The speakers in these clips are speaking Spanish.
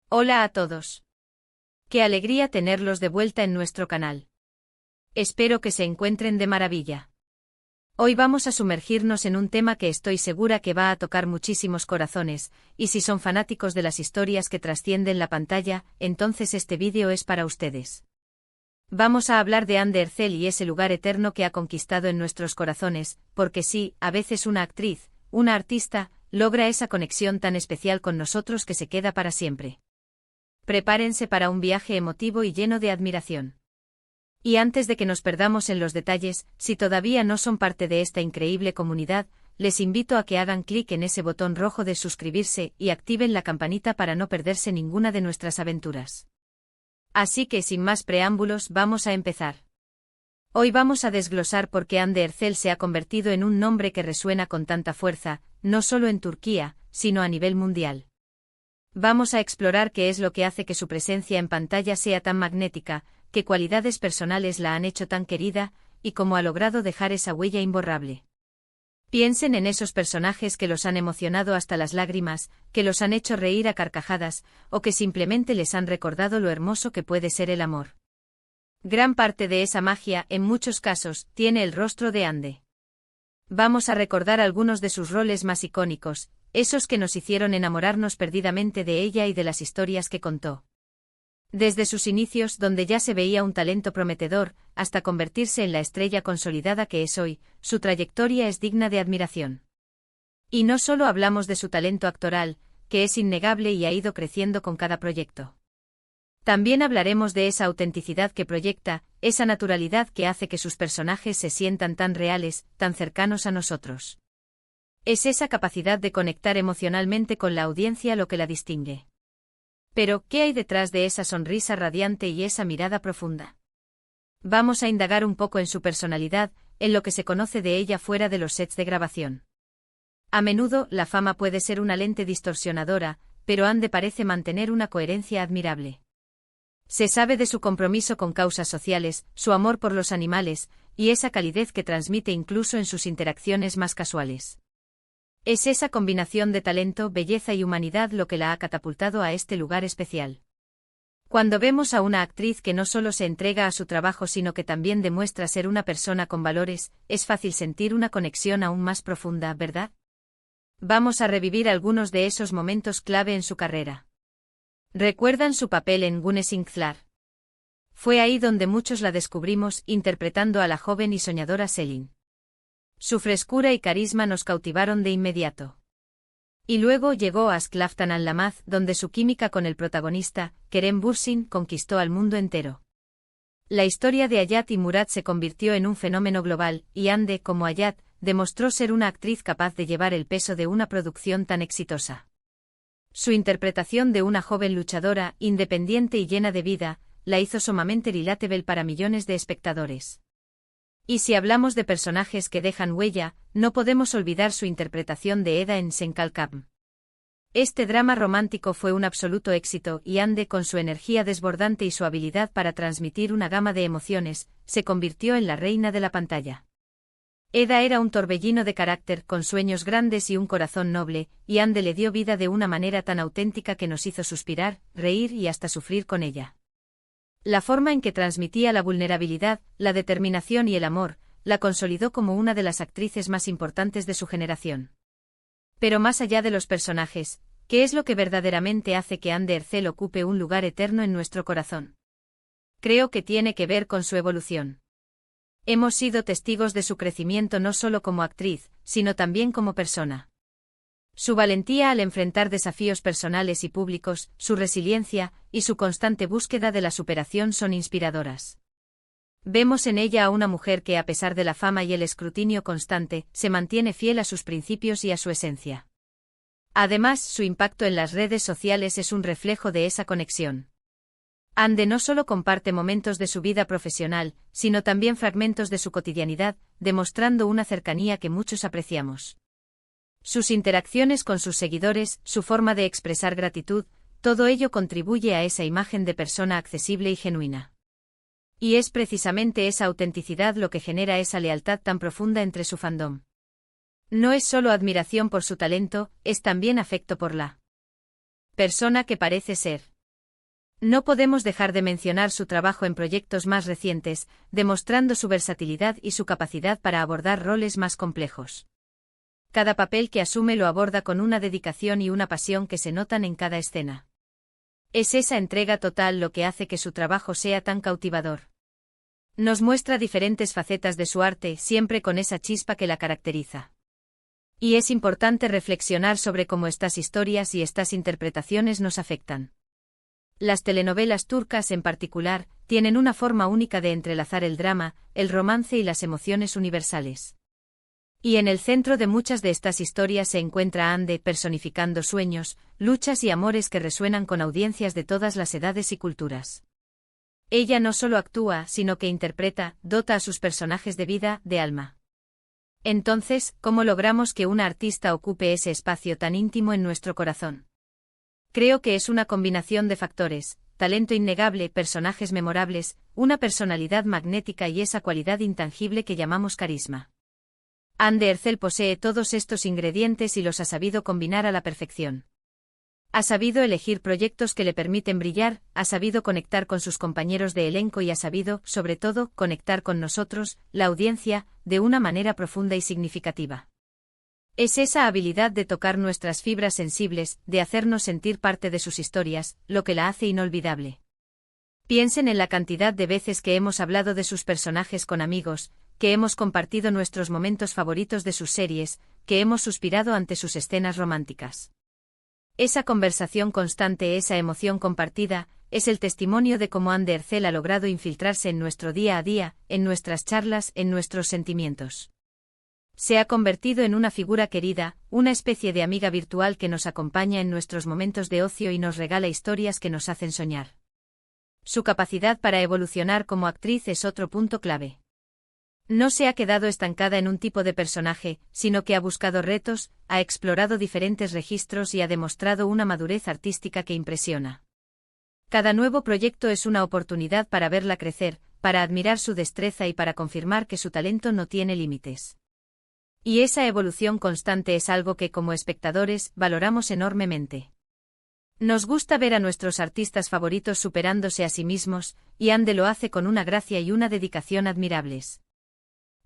Hola a todos. Qué alegría tenerlos de vuelta en nuestro canal. Espero que se encuentren de maravilla. Hoy vamos a sumergirnos en un tema que estoy segura que va a tocar muchísimos corazones, y si son fanáticos de las historias que trascienden la pantalla, entonces este vídeo es para ustedes. Vamos a hablar de Anne Ercel y ese lugar eterno que ha conquistado en nuestros corazones, porque sí, a veces una actriz, una artista, logra esa conexión tan especial con nosotros que se queda para siempre. Prepárense para un viaje emotivo y lleno de admiración. Y antes de que nos perdamos en los detalles, si todavía no son parte de esta increíble comunidad, les invito a que hagan clic en ese botón rojo de suscribirse y activen la campanita para no perderse ninguna de nuestras aventuras. Así que sin más preámbulos vamos a empezar. Hoy vamos a desglosar por qué Anne Ercel se ha convertido en un nombre que resuena con tanta fuerza, no solo en Turquía, sino a nivel mundial. Vamos a explorar qué es lo que hace que su presencia en pantalla sea tan magnética, qué cualidades personales la han hecho tan querida, y cómo ha logrado dejar esa huella imborrable. Piensen en esos personajes que los han emocionado hasta las lágrimas, que los han hecho reír a carcajadas, o que simplemente les han recordado lo hermoso que puede ser el amor. Gran parte de esa magia, en muchos casos, tiene el rostro de Anne. Vamos a recordar algunos de sus roles más icónicos, esos que nos hicieron enamorarnos perdidamente de ella y de las historias que contó. Desde sus inicios, donde ya se veía un talento prometedor, hasta convertirse en la estrella consolidada que es hoy, su trayectoria es digna de admiración. Y no solo hablamos de su talento actoral, que es innegable y ha ido creciendo con cada proyecto. También hablaremos de esa autenticidad que proyecta, esa naturalidad que hace que sus personajes se sientan tan reales, tan cercanos a nosotros. Es esa capacidad de conectar emocionalmente con la audiencia lo que la distingue. Pero, ¿qué hay detrás de esa sonrisa radiante y esa mirada profunda? Vamos a indagar un poco en su personalidad, en lo que se conoce de ella fuera de los sets de grabación. A menudo, la fama puede ser una lente distorsionadora, pero Anne parece mantener una coherencia admirable. Se sabe de su compromiso con causas sociales, su amor por los animales, y esa calidez que transmite incluso en sus interacciones más casuales. Es esa combinación de talento, belleza y humanidad lo que la ha catapultado a este lugar especial. Cuando vemos a una actriz que no solo se entrega a su trabajo sino que también demuestra ser una persona con valores, es fácil sentir una conexión aún más profunda, ¿verdad? Vamos a revivir algunos de esos momentos clave en su carrera. ¿Recuerdan su papel en Gunsing Thlar? Fue ahí donde muchos la descubrimos interpretando a la joven y soñadora Selin. Su frescura y carisma nos cautivaron de inmediato. Y luego llegó a Sklavtan al Lamaz, donde su química con el protagonista, Kerem Bürsin, conquistó al mundo entero. La historia de Hayat y Murat se convirtió en un fenómeno global, y Anne, como Hayat, demostró ser una actriz capaz de llevar el peso de una producción tan exitosa. Su interpretación de una joven luchadora, independiente y llena de vida, la hizo sumamente relatable para millones de espectadores. Y si hablamos de personajes que dejan huella, no podemos olvidar su interpretación de Eda en Senkalkam. Este drama romántico fue un absoluto éxito y Anne, con su energía desbordante y su habilidad para transmitir una gama de emociones, se convirtió en la reina de la pantalla. Eda era un torbellino de carácter, con sueños grandes y un corazón noble, y Anne le dio vida de una manera tan auténtica que nos hizo suspirar, reír y hasta sufrir con ella. La forma en que transmitía la vulnerabilidad, la determinación y el amor, la consolidó como una de las actrices más importantes de su generación. Pero más allá de los personajes, ¿qué es lo que verdaderamente hace que Anne Ercel ocupe un lugar eterno en nuestro corazón? Creo que tiene que ver con su evolución. Hemos sido testigos de su crecimiento no solo como actriz, sino también como persona. Su valentía al enfrentar desafíos personales y públicos, su resiliencia, y su constante búsqueda de la superación son inspiradoras. Vemos en ella a una mujer que, a pesar de la fama y el escrutinio constante, se mantiene fiel a sus principios y a su esencia. Además, su impacto en las redes sociales es un reflejo de esa conexión. Anne no solo comparte momentos de su vida profesional, sino también fragmentos de su cotidianidad, demostrando una cercanía que muchos apreciamos. Sus interacciones con sus seguidores, su forma de expresar gratitud, todo ello contribuye a esa imagen de persona accesible y genuina. Y es precisamente esa autenticidad lo que genera esa lealtad tan profunda entre su fandom. No es solo admiración por su talento, es también afecto por la persona que parece ser. No podemos dejar de mencionar su trabajo en proyectos más recientes, demostrando su versatilidad y su capacidad para abordar roles más complejos. Cada papel que asume lo aborda con una dedicación y una pasión que se notan en cada escena. Es esa entrega total lo que hace que su trabajo sea tan cautivador. Nos muestra diferentes facetas de su arte, siempre con esa chispa que la caracteriza. Y es importante reflexionar sobre cómo estas historias y estas interpretaciones nos afectan. Las telenovelas turcas en particular, tienen una forma única de entrelazar el drama, el romance y las emociones universales. Y en el centro de muchas de estas historias se encuentra Hande personificando sueños, luchas y amores que resuenan con audiencias de todas las edades y culturas. Ella no solo actúa, sino que interpreta, dota a sus personajes de vida, de alma. Entonces, ¿cómo logramos que una artista ocupe ese espacio tan íntimo en nuestro corazón? Creo que es una combinación de factores: talento innegable, personajes memorables, una personalidad magnética y esa cualidad intangible que llamamos carisma. Hande Erçel posee todos estos ingredientes y los ha sabido combinar a la perfección. Ha sabido elegir proyectos que le permiten brillar, ha sabido conectar con sus compañeros de elenco y ha sabido, sobre todo, conectar con nosotros, la audiencia, de una manera profunda y significativa. Es esa habilidad de tocar nuestras fibras sensibles, de hacernos sentir parte de sus historias, lo que la hace inolvidable. Piensen en la cantidad de veces que hemos hablado de sus personajes con amigos, que hemos compartido nuestros momentos favoritos de sus series, que hemos suspirado ante sus escenas románticas. Esa conversación constante, esa emoción compartida, es el testimonio de cómo Hande Erçel ha logrado infiltrarse en nuestro día a día, en nuestras charlas, en nuestros sentimientos. Se ha convertido en una figura querida, una especie de amiga virtual que nos acompaña en nuestros momentos de ocio y nos regala historias que nos hacen soñar. Su capacidad para evolucionar como actriz es otro punto clave. No se ha quedado estancada en un tipo de personaje, sino que ha buscado retos, ha explorado diferentes registros y ha demostrado una madurez artística que impresiona. Cada nuevo proyecto es una oportunidad para verla crecer, para admirar su destreza y para confirmar que su talento no tiene límites. Y esa evolución constante es algo que, como espectadores, valoramos enormemente. Nos gusta ver a nuestros artistas favoritos superándose a sí mismos, y Hande lo hace con una gracia y una dedicación admirables.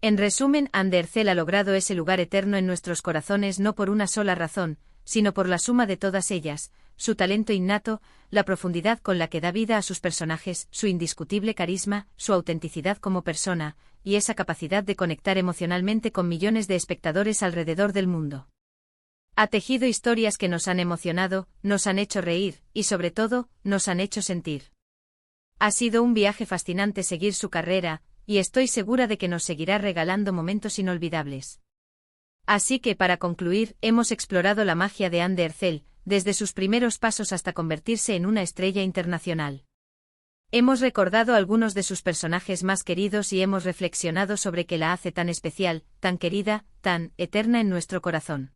En resumen, Hande Erçel ha logrado ese lugar eterno en nuestros corazones no por una sola razón, sino por la suma de todas ellas: su talento innato, la profundidad con la que da vida a sus personajes, su indiscutible carisma, su autenticidad como persona, y esa capacidad de conectar emocionalmente con millones de espectadores alrededor del mundo. Ha tejido historias que nos han emocionado, nos han hecho reír, y sobre todo, nos han hecho sentir. Ha sido un viaje fascinante seguir su carrera, y estoy segura de que nos seguirá regalando momentos inolvidables. Así que, para concluir, hemos explorado la magia de Hande Erçel, desde sus primeros pasos hasta convertirse en una estrella internacional. Hemos recordado algunos de sus personajes más queridos y hemos reflexionado sobre qué la hace tan especial, tan querida, tan eterna en nuestro corazón.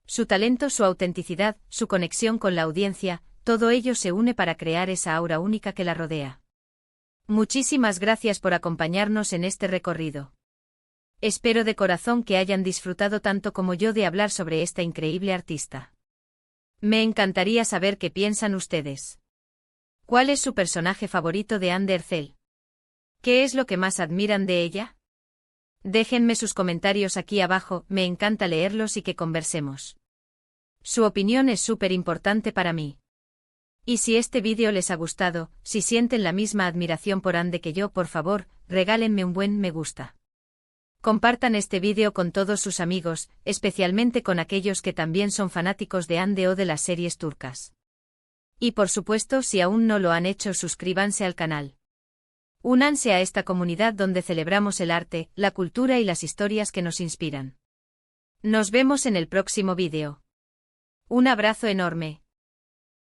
Su talento, su autenticidad, su conexión con la audiencia, todo ello se une para crear esa aura única que la rodea. Muchísimas gracias por acompañarnos en este recorrido. Espero de corazón que hayan disfrutado tanto como yo de hablar sobre esta increíble artista. Me encantaría saber qué piensan ustedes. ¿Cuál es su personaje favorito de Hande Erçel? ¿Qué es lo que más admiran de ella? Déjenme sus comentarios aquí abajo, me encanta leerlos y que conversemos. Su opinión es súper importante para mí. Y si este vídeo les ha gustado, si sienten la misma admiración por Hande que yo, por favor, regálenme un buen me gusta. Compartan este vídeo con todos sus amigos, especialmente con aquellos que también son fanáticos de Hande o de las series turcas. Y por supuesto, si aún no lo han hecho, suscríbanse al canal. Únanse a esta comunidad donde celebramos el arte, la cultura y las historias que nos inspiran. Nos vemos en el próximo vídeo. Un abrazo enorme.